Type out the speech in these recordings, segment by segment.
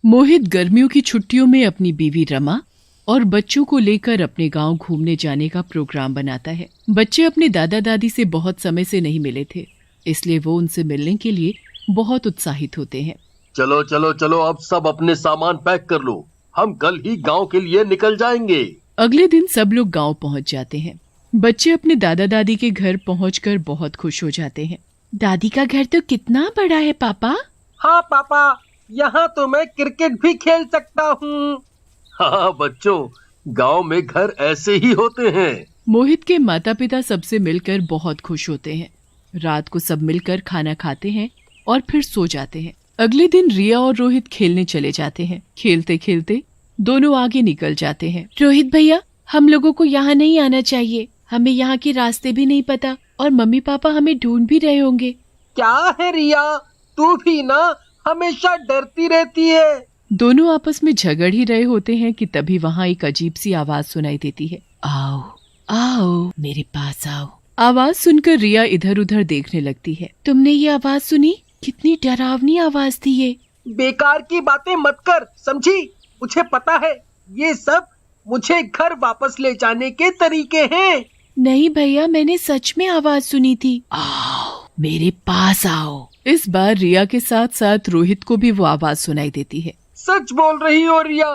मोहित गर्मियों की छुट्टियों में अपनी बीवी रमा और बच्चों को लेकर अपने गांव घूमने जाने का प्रोग्राम बनाता है। बच्चे अपने दादा दादी से बहुत समय से नहीं मिले थे, इसलिए वो उनसे मिलने के लिए बहुत उत्साहित होते हैं। चलो चलो चलो, अब सब अपने सामान पैक कर लो, हम कल ही गांव के लिए निकल जाएंगे। अगले दिन सब लोग गांव पहुंच जाते हैं। बच्चे अपने दादा दादी के घर पहुंचकर बहुत खुश हो जाते हैं। दादी का घर तो कितना बड़ा है पापा। हाँ पापा, यहाँ तो मैं क्रिकेट भी खेल सकता हूँ। हाँ बच्चों, गांव में घर ऐसे ही होते हैं। मोहित के माता पिता सबसे मिलकर बहुत खुश होते हैं। रात को सब मिलकर खाना खाते हैं और फिर सो जाते हैं। अगले दिन रिया और रोहित खेलने चले जाते हैं। खेलते खेलते दोनों आगे निकल जाते हैं। रोहित भैया, हम लोगों को यहाँ नहीं आना चाहिए, हमें यहाँ के रास्ते भी नहीं पता और मम्मी पापा हमें ढूंढ भी रहे होंगे। क्या है रिया, तू भी ना हमेशा डरती रहती है। दोनों आपस में झगड़ ही रहे होते हैं कि तभी वहाँ एक अजीब सी आवाज सुनाई देती है। आओ आओ मेरे पास आओ। आवाज सुनकर रिया इधर उधर देखने लगती है। तुमने ये आवाज सुनी? कितनी डरावनी आवाज थी ये। बेकार की बातें मत कर, समझी? मुझे पता है ये सब मुझे घर वापस ले जाने के तरीके हैं। नहीं भैया, मैंने सच में आवाज सुनी थी। आओ मेरे पास आओ। इस बार रिया के साथ साथ रोहित को भी वो आवाज सुनाई देती है। सच बोल रही हो रिया,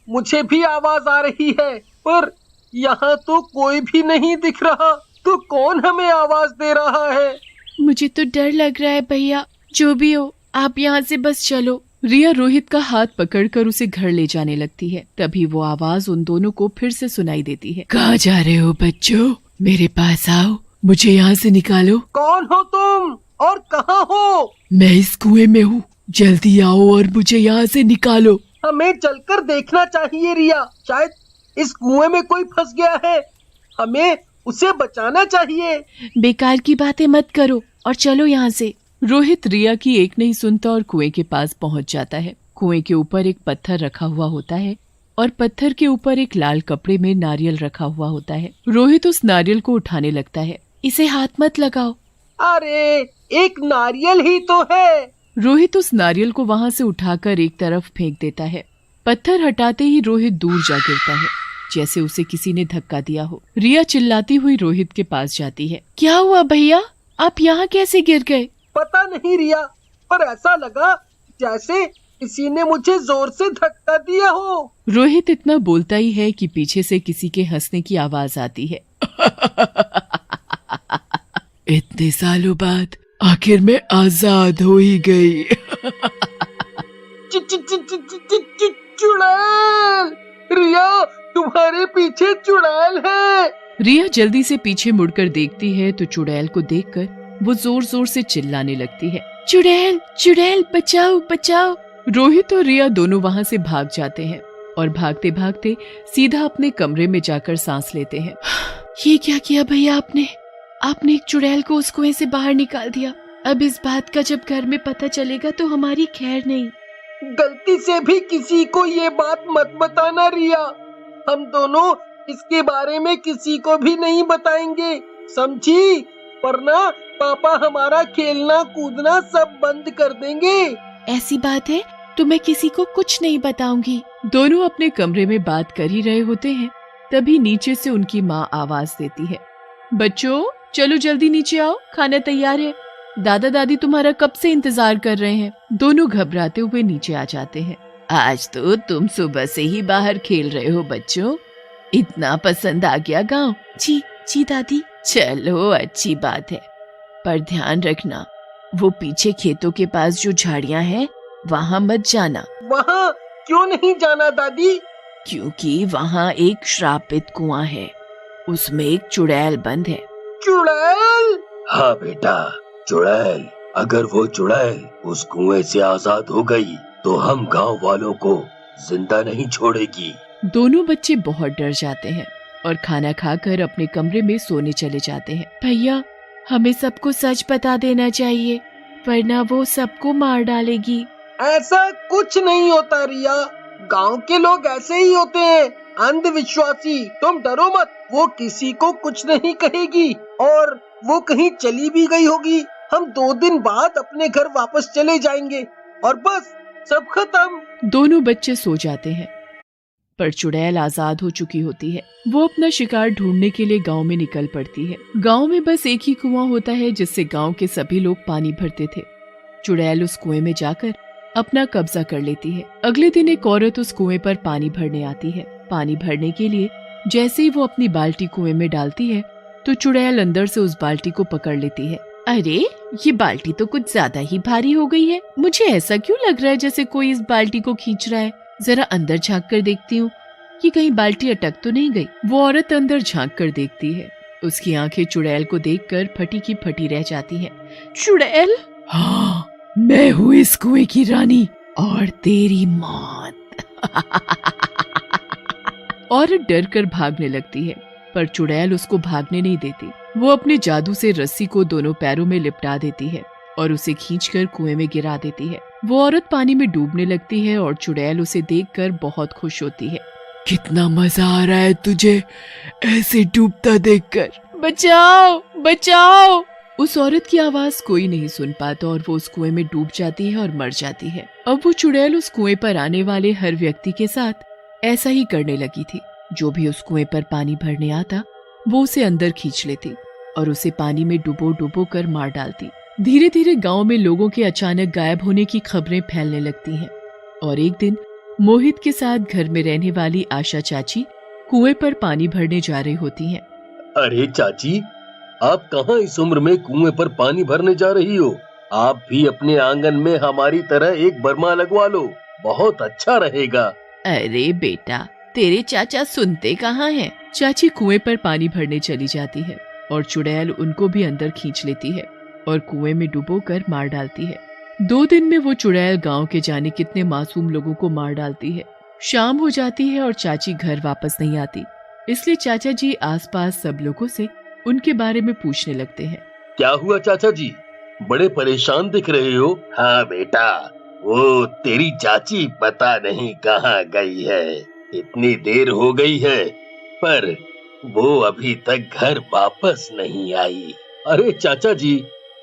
मुझे भी आवाज आ रही है, पर यहाँ तो कोई भी नहीं दिख रहा। तो कौन हमें आवाज दे रहा है? मुझे तो डर लग रहा है भैया। जो भी हो, आप यहाँ से बस चलो। रिया रोहित का हाथ पकड़कर उसे घर ले जाने लगती है। तभी वो आवाज उन दोनों को फिर से सुनाई देती है। कहाँ जा रहे हो बच्चों? मेरे पास आओ, मुझे यहाँ से निकालो। कौन हो तुम और कहाँ हो? मैं इस कुएं में हूँ, जल्दी आओ और मुझे यहाँ से निकालो। हमें चलकर देखना चाहिए रिया, शायद इस कुएं में कोई फंस गया है, हमें उसे बचाना चाहिए। बेकार की बातें मत करो और चलो यहाँ से। रोहित रिया की एक नहीं सुनता और कुएं के पास पहुँच जाता है। कुएं के ऊपर एक पत्थर रखा हुआ होता है और पत्थर के ऊपर एक लाल कपड़े में नारियल रखा हुआ होता है। रोहित उस नारियल को उठाने लगता है। इसे हाथ मत लगाओ। अरे, एक नारियल ही तो है। रोहित उस नारियल को वहाँ से उठाकर एक तरफ फेंक देता है। पत्थर हटाते ही रोहित दूर जा गिरता है, जैसे उसे किसी ने धक्का दिया हो। रिया चिल्लाती हुई रोहित के पास जाती है। क्या हुआ भैया, आप यहाँ कैसे गिर गए? पता नहीं रिया, पर ऐसा लगा जैसे किसी ने मुझे जोर से धक्का दिया हो। रोहित इतना बोलता ही है कि पीछे से किसी के हंसने की आवाज आती है। इतने सालों बाद आखिर मैं आजाद हो ही गई। चुड़ैल! रिया, तुम्हारे पीछे चुड़ैल है। रिया जल्दी से पीछे मुड़कर देखती है तो चुड़ैल को देखकर वो जोर जोर से चिल्लाने लगती है। चुड़ैल चुड़ैल, बचाओ बचाओ। रोहित और रिया दोनों वहाँ से भाग जाते हैं और भागते भागते सीधा अपने कमरे में जाकर सांस लेते हैं। ये क्या किया भैया आपने? आपने एक चुड़ैल को उस कुएं से बाहर निकाल दिया। अब इस बात का जब घर में पता चलेगा तो हमारी खैर नहीं। गलती से भी किसी को ये बात मत बताना रिया, हम दोनों इसके बारे में किसी को भी नहीं बताएंगे, समझी? वरना पापा हमारा खेलना कूदना सब बंद कर देंगे। ऐसी बात है तो मैं किसी को कुछ नहीं बताऊंगी। दोनों अपने कमरे में बात कर ही रहे होते हैं, तभी नीचे से उनकी माँ आवाज देती है। बच्चों चलो जल्दी नीचे आओ, खाना तैयार है, दादा दादी तुम्हारा कब से इंतजार कर रहे हैं। दोनों घबराते हुए नीचे आ जाते हैं। आज तो तुम सुबह से ही बाहर खेल रहे हो बच्चों, इतना पसंद आ गया गाँव? जी जी दादी। चलो अच्छी बात है, पर ध्यान रखना वो पीछे खेतों के पास जो झाड़ियाँ हैं वहाँ मत जाना। वहाँ क्यों नहीं जाना दादी? क्योंकि वहाँ एक श्रापित कुआं है, उसमें एक चुड़ैल बंद है। चुड़ैल? हाँ बेटा, चुड़ैल। अगर वो चुड़ैल उस कुएं से आजाद हो गई तो हम गांव वालों को जिंदा नहीं छोड़ेगी। दोनों बच्चे बहुत डर जाते हैं और खाना खाकर अपने कमरे में सोने चले जाते हैं। भैया, हमें सबको सच बता देना चाहिए, वरना वो सबको मार डालेगी। ऐसा कुछ नहीं होता रिया, गांव के लोग ऐसे ही होते हैं, अंधविश्वासी। तुम डरो मत, वो किसी को कुछ नहीं कहेगी और वो कहीं चली भी गई होगी। हम 2 दिन बाद अपने घर वापस चले जाएंगे और बस सब खत्म। दोनों बच्चे सो जाते हैं, पर चुड़ैल आजाद हो चुकी होती है। वो अपना शिकार ढूंढने के लिए गांव में निकल पड़ती है। गांव में बस एक ही कुआं होता है जिससे गांव के सभी लोग पानी भरते थे। चुड़ैल उस कुएं में जाकर अपना कब्जा कर लेती है। अगले दिन एक औरत उस कुएं पर पानी भरने आती है। पानी भरने के लिए जैसे ही वो अपनी बाल्टी कुएं में डालती है तो चुड़ैल अंदर से उस बाल्टी को पकड़ लेती है। अरे, ये बाल्टी तो कुछ ज्यादा ही भारी हो गई है। मुझे ऐसा क्यों लग रहा है जैसे कोई इस बाल्टी को खींच रहा है। जरा अंदर झांक कर देखती हूँ कि कहीं बाल्टी अटक तो नहीं गई। वो औरत अंदर झांक कर देखती है। उसकी आंखें चुड़ैल को देखकर फटी की फटी रह जाती हैं। चुड़ैल? हाँ, मैं हूँ इस कुएं की रानी और तेरी मौत। औरत डर कर भागने लगती है, पर चुड़ैल उसको भागने नहीं देती। वो अपने जादू से रस्सी को दोनों पैरों में लिपटा देती है और उसे खींचकर कुएं में गिरा देती है। वो औरत पानी में डूबने लगती है और चुड़ैल उसे देखकर बहुत खुश होती है। कितना मजा आ रहा है तुझे ऐसे डूबता देखकर। बचाओ, बचाओ! उस औरत की आवाज कोई नहीं सुन पाता और वो उस कुएं में डूब जाती है और मर जाती है। अब वो चुड़ैल उस कुएं पर आने वाले हर व्यक्ति के साथ ऐसा ही करने लगी थी। जो भी उस कुएं पर पानी भरने आता वो उसे अंदर खींच लेती और उसे पानी में डुबो डुबो कर मार डालती। धीरे धीरे गांव में लोगों के अचानक गायब होने की खबरें फैलने लगती हैं और एक दिन मोहित के साथ घर में रहने वाली आशा चाची कुएं पर पानी भरने जा रही होती हैं। अरे चाची, आप कहाँ इस उम्र में कुएं पर पानी भरने जा रही हो? आप भी अपने आंगन में हमारी तरह एक बर्मा लगवा लो, बहुत अच्छा रहेगा। अरे बेटा, तेरे चाचा सुनते कहाँ हैं? चाची कुएं पर पानी भरने चली जाती है और चुड़ैल उनको भी अंदर खींच लेती है और कुएं में डुबोकर मार डालती है। 2 दिन में वो चुड़ैल गांव के जाने कितने मासूम लोगों को मार डालती है। शाम हो जाती है और चाची घर वापस नहीं आती, इसलिए चाचा जी आसपास सब लोगों से उनके बारे में पूछने लगते हैं। क्या हुआ चाचा जी, बड़े परेशान दिख रहे हो? हाँ बेटा, वो तेरी चाची पता नहीं कहाँ गई है। इतनी देर हो गई है पर वो अभी तक घर वापस नहीं आई। अरे चाचा जी,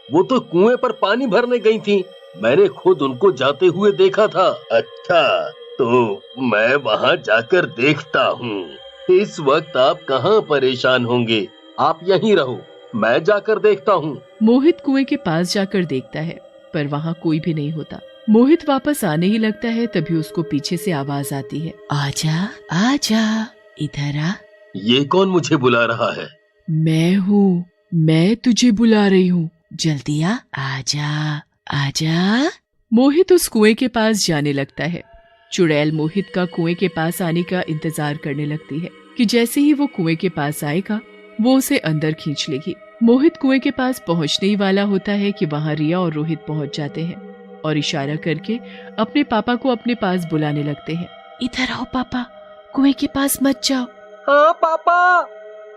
वो तो कुएं पर पानी भरने गई थी, मैंने खुद उनको जाते हुए देखा था। अच्छा, तो मैं वहाँ जाकर देखता हूँ। इस वक्त आप कहाँ परेशान होंगे, आप यहीं रहो, मैं जाकर देखता हूँ। मोहित कुएं के पास जाकर देखता है पर वहाँ कोई भी नहीं होता। मोहित वापस आने ही लगता है, तभी उसको पीछे से आवाज आती है। आजा, आजा, इधर आ। ये कौन मुझे बुला रहा है? मैं हूँ, मैं तुझे बुला रही हूँ, जल्दी आ, आजा, आजा। मोहित उस कुएं के पास जाने लगता है। चुड़ैल मोहित का कुएं के पास आने का इंतजार करने लगती है कि जैसे ही वो कुएं के पास आएगा वो उसे अंदर खींच लेगी। मोहित कुएं के पास पहुंचने ही वाला होता है कि वहाँ रिया और रोहित पहुंच जाते हैं और इशारा करके अपने पापा को अपने पास बुलाने लगते हैं। इधर आओ पापा, कुएं के पास मत जाओ। हाँ पापा,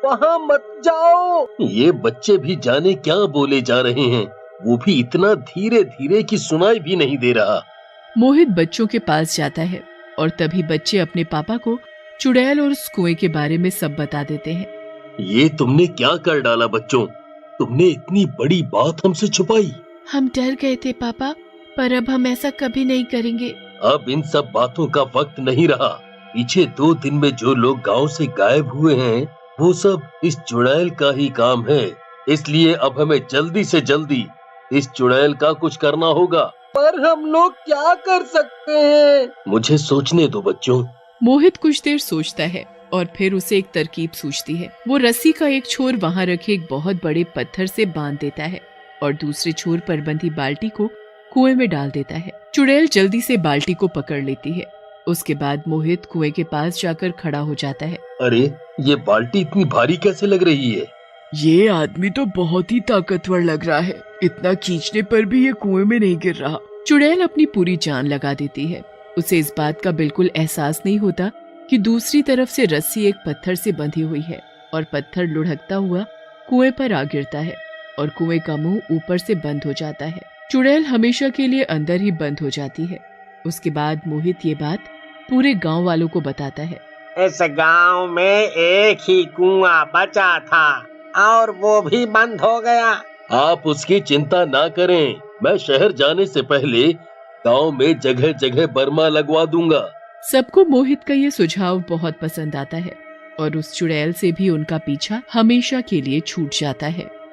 वहाँ मत जाओ। ये बच्चे भी जाने क्या बोले जा रहे हैं, वो भी इतना धीरे धीरे कि सुनाई भी नहीं दे रहा। मोहित बच्चों के पास जाता है और तभी बच्चे अपने पापा को चुड़ैल और उस कुएं के बारे में सब बता देते हैं। ये तुमने क्या कर डाला बच्चों, तुमने इतनी बड़ी बात हमसे छुपाई। हम डर गए थे पापा, पर अब हम ऐसा कभी नहीं करेंगे। अब इन सब बातों का वक्त नहीं रहा। पीछे 2 दिन में जो लोग गांव से गायब हुए हैं वो सब इस चुड़ैल का ही काम है, इसलिए अब हमें जल्दी से जल्दी इस चुड़ैल का कुछ करना होगा। पर हम लोग क्या कर सकते हैं? मुझे सोचने दो बच्चों। मोहित कुछ देर सोचता है और फिर उसे एक तरकीब सूझती है। वो रस्सी का एक छोर वहाँ रखे एक बहुत बड़े पत्थर से बांध देता है और दूसरे छोर पर बंधी बाल्टी को कुएं में डाल देता है। चुड़ैल जल्दी से बाल्टी को पकड़ लेती है। उसके बाद मोहित कुएं के पास जाकर खड़ा हो जाता है। अरे, ये बाल्टी इतनी भारी कैसे लग रही है? ये आदमी तो बहुत ही ताकतवर लग रहा है, इतना खींचने पर भी ये कुएं में नहीं गिर रहा। चुड़ैल अपनी पूरी जान लगा देती है। उसे इस बात का बिल्कुल एहसास नहीं होता कि दूसरी तरफ से रस्सी एक पत्थर से बंधी हुई है और पत्थर लुढ़कता हुआ कुएं पर आ गिरता है और कुएं का मुंह ऊपर से बंद हो जाता है। चुड़ैल हमेशा के लिए अंदर ही बंद हो जाती है। उसके बाद मोहित ये बात पूरे गांव वालों को बताता है। इस गांव में एक ही कुआं बचा था और वो भी बंद हो गया। आप उसकी चिंता ना करें, मैं शहर जाने से पहले गांव में जगह जगह बर्मा लगवा दूंगा। सबको मोहित का ये सुझाव बहुत पसंद आता है और उस चुड़ैल से भी उनका पीछा हमेशा के लिए छूट जाता है।